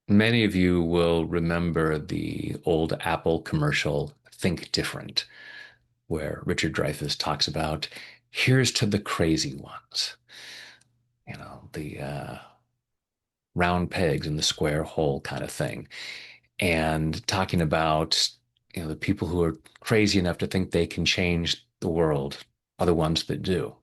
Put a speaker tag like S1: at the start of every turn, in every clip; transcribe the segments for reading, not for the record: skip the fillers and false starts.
S1: Many of you will remember the old Apple commercial, Think Different, where Richard Dreyfuss talks about, here's to the crazy ones, the round pegs in the square hole kind of thing. And talking about, the people who are crazy enough to think they can change the world are the ones that do.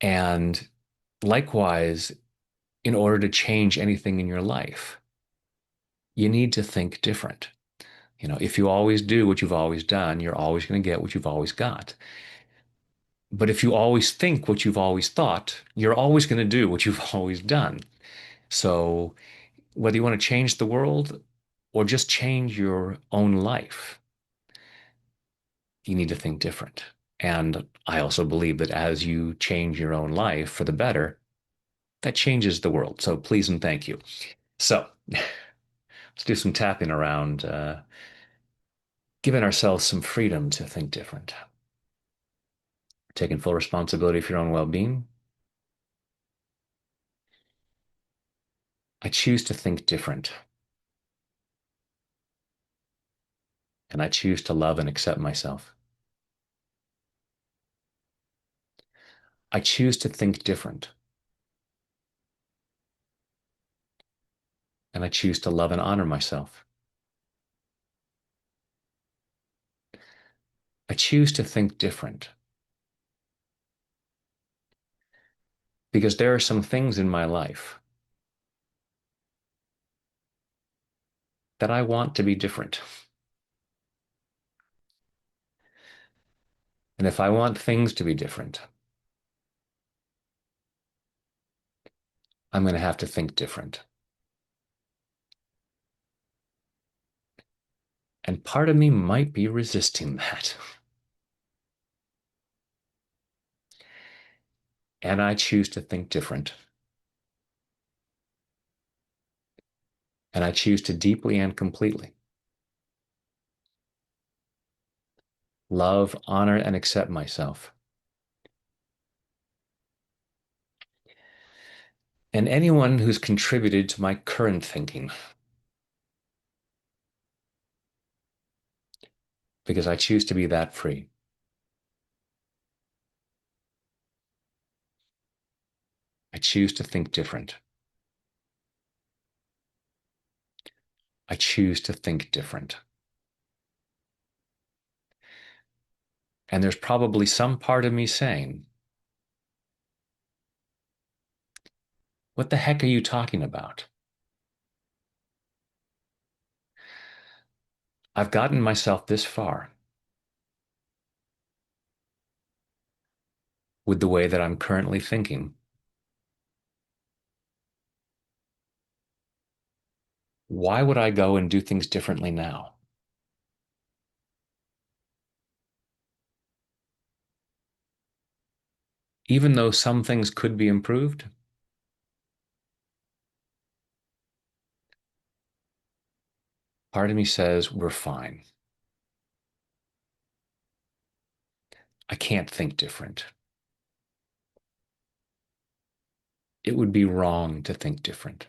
S1: And likewise, in order to change anything in your life, you need to think different. If you always do what you've always done, you're always going to get what you've always got. But if you always think what you've always thought, you're always going to do what you've always done. So whether you want to change the world or just change your own life, you need to think different. And I also believe that as you change your own life for the better, that changes the world. So please and thank you. So let's do some tapping around, giving ourselves some freedom to think different, taking full responsibility for your own well being. I choose to think different, and I choose to love and accept myself. I choose to think different, and I choose to love and honor myself. I choose to think different because there are some things in my life that I want to be different. And if I want things to be different, I'm going to have to think different. And part of me might be resisting that. And I choose to think different. And I choose to deeply and completely love, honor, and accept myself. And anyone who's contributed to my current thinking, because I choose to be that free. I choose to think different. I choose to think different. And there's probably some part of me saying, what the heck are you talking about? I've gotten myself this far with the way that I'm currently thinking. Why would I go and do things differently now? Even though some things could be improved, part of me says we're fine. I can't think different. It would be wrong to think different.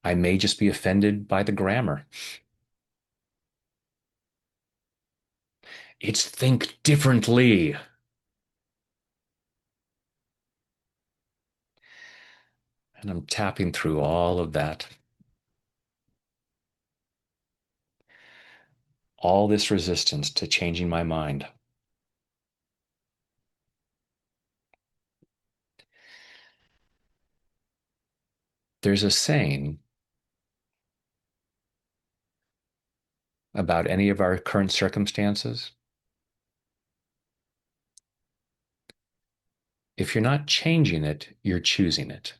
S1: I may just be offended by the grammar. It's think differently. And I'm tapping through all of that, all this resistance to changing my mind. There's a saying about any of our current circumstances. If you're not changing it, you're choosing it.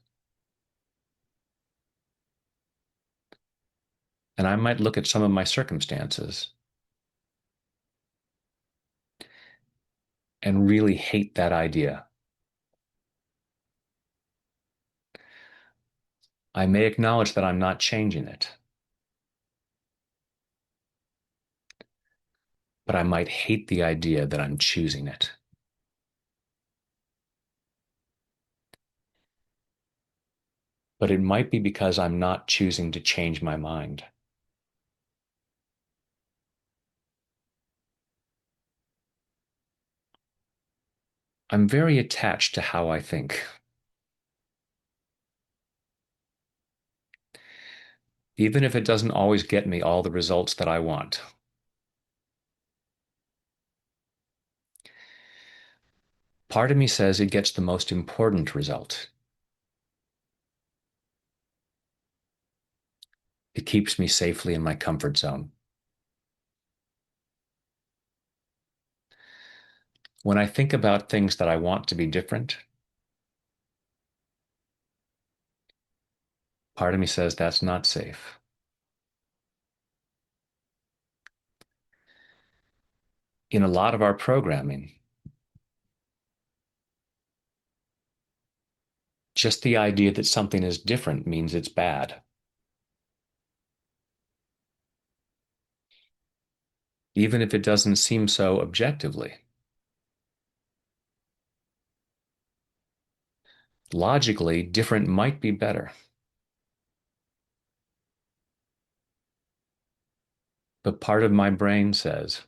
S1: And I might look at some of my circumstances and really hate that idea. I may acknowledge that I'm not changing it, but I might hate the idea that I'm choosing it. but it might be because I'm not choosing to change my mind. I'm very attached to how I think, even if it doesn't always get me all the results that I want. Part of me says it gets the most important result. It keeps me safely in my comfort zone. When I think about things that I want to be different, part of me says that's not safe. In a lot of our programming, just the idea that something is different means it's bad, even if it doesn't seem so objectively. Logically, different might be better, but part of my brain says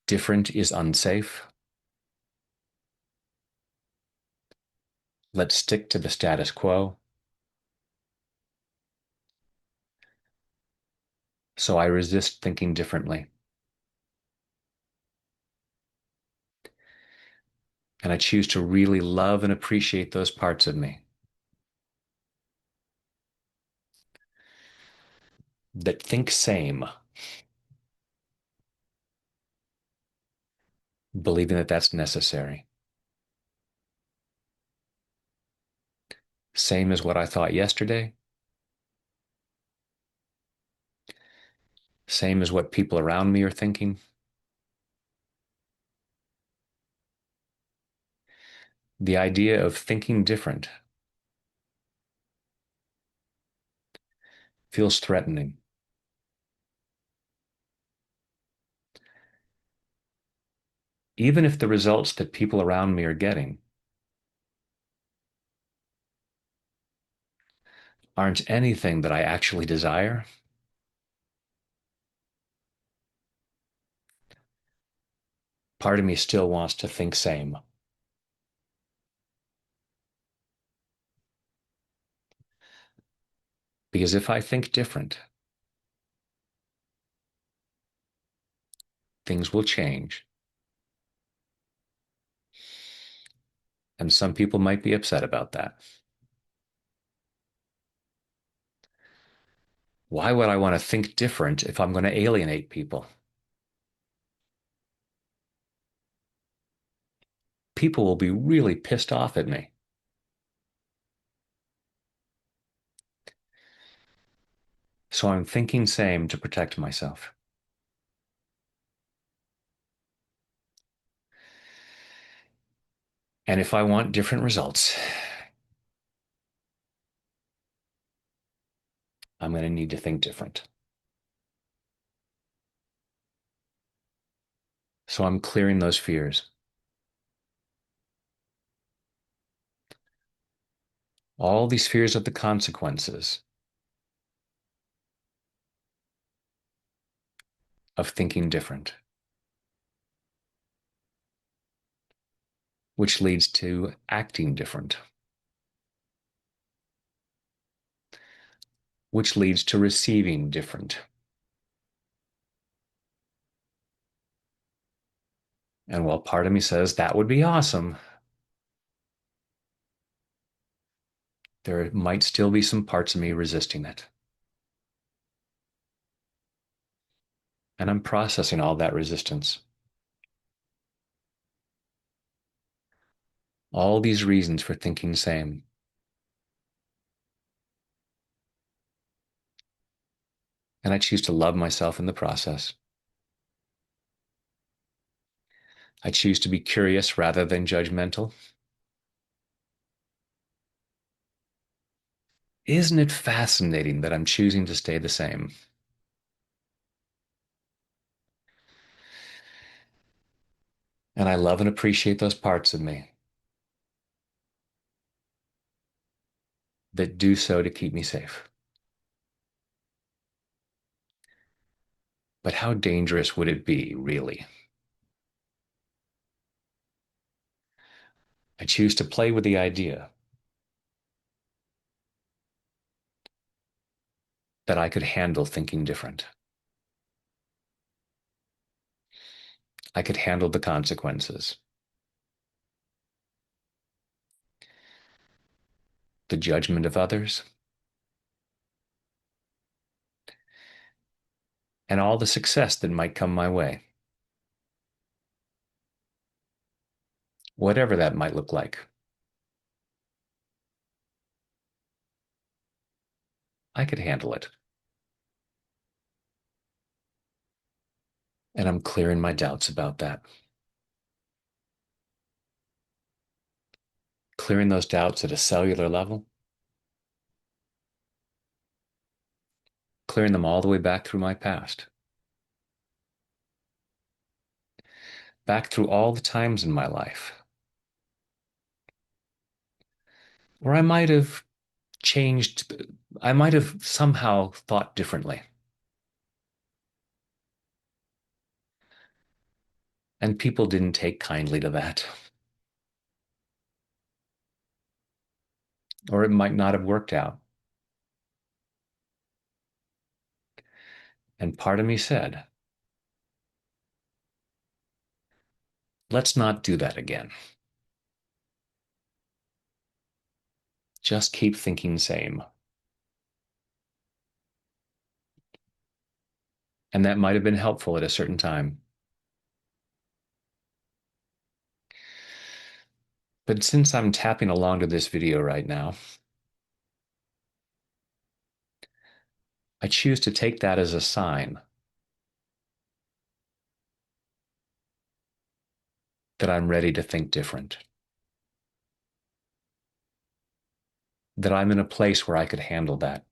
S1: different is unsafe. Let's stick to the status quo. So I resist thinking differently. And I choose to really love and appreciate those parts of me that think same, believing that that's necessary. Same as what I thought yesterday, same as what people around me are thinking. The idea of thinking different feels threatening. Even if the results that people around me are getting aren't anything that I actually desire, part of me still wants to think same. Because if I think different, things will change. And some people might be upset about that. Why would I want to think different if I'm going to alienate people? People will be really pissed off at me. So I'm thinking same to protect myself. And if I want different results, I'm going to need to think different. So I'm clearing those fears. All these fears of the consequences of thinking different, which leads to acting different, which leads to receiving different. And while part of me says that would be awesome, there might still be some parts of me resisting it. And I'm processing all that resistance. All these reasons for thinking same. And I choose to love myself in the process. I choose to be curious rather than judgmental. Isn't it fascinating that I'm choosing to stay the same? And I love and appreciate those parts of me. that do so to keep me safe. But how dangerous would it be, really? I choose to play with the idea that I could handle thinking different. I could handle the consequences, the judgment of others, and all the success that might come my way, whatever that might look like. I could handle it. And I'm clearing my doubts about that. Clearing those doubts at a cellular level, clearing them all the way back through my past, back through all the times in my life where I might have changed, I might have somehow thought differently. And people didn't take kindly to that. Or it might not have worked out. And part of me said, let's not do that again. Just keep thinking same. And that might have been helpful at a certain time. But since I'm tapping along to this video right now, I choose to take that as a sign that I'm ready to think different, that I'm in a place where I could handle that.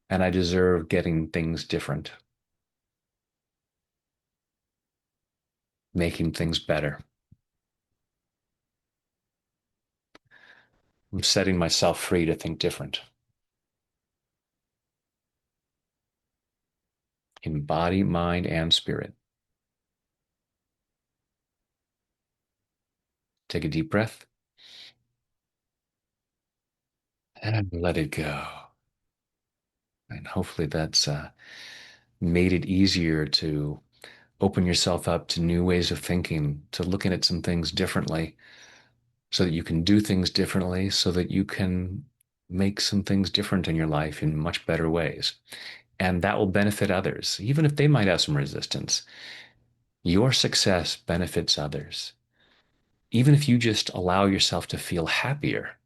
S1: And I deserve getting things different, making things better. I'm setting myself free to think different in body, mind, and spirit. Take a deep breath and let it go. And hopefully that's made it easier to open yourself up to new ways of thinking, to looking at some things differently, so that you can do things differently, so that you can make some things different in your life in much better ways. And that will benefit others, even if they might have some resistance. Your success benefits others. Even if you just allow yourself to feel happier,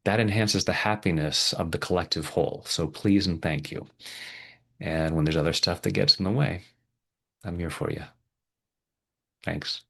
S1: that enhances the happiness of the collective whole. So please and thank you. And when there's other stuff that gets in the way, I'm here for you. Thanks.